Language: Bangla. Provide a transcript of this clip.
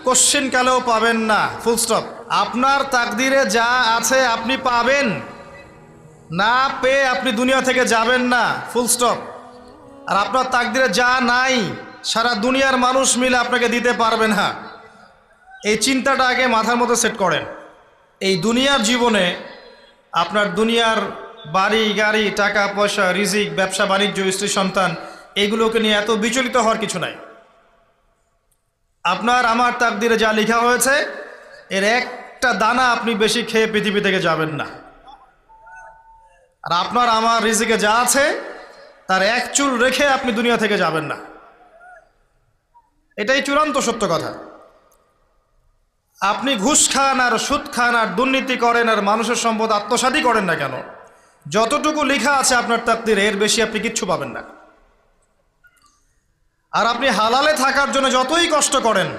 কোশ্চেন কালেও পাবেন না, ফুল স্টপ। আপনার তাকদিরে যা আছে আপনি পাবেন, না পেয়ে আপনি দুনিয়া থেকে যাবেন না, ফুল স্টপ। আর আপনার তাকদিরে যা নাই সারা দুনিয়ার মানুষ মিলে আপনাকে দিতে পারবে না। এই চিন্তাটা আগে মাথার মধ্যে সেট করেন। এই দুনিয়ার জীবনে আপনার দুনিয়ার বাড়ি গাড়ি, টাকা পয়সা, রিজিক, ব্যবসা বাণিজ্য, স্ত্রী সন্তান, এগুলোকে নিয়ে এত বিচলিত হওয়ার কিছু নাই। আপনার আমার তাকদিরে যা লেখা হয়েছে এর একটা দানা আপনি বেশি খেয়ে পৃথিবী থেকে যাবেন না। আর আপনার আমার রিজিকে যা আছে তার এক চুল রেখে আপনি দুনিয়া থেকে যাবেন না। এটাই চূড়ান্ত সত্য কথা। আপনি ঘুষ খান আর সুদ খান আর দুর্নীতি করেন আর মানুষের সম্পদ আত্মসাৎই করেন না কেন, যতটুকু লেখা আছে আপনার তাকদিরে এর বেশি আপনি কিচ্ছু পাবেন না। আর আপনি হালালে থাকার জন্য যতই কষ্ট করেন,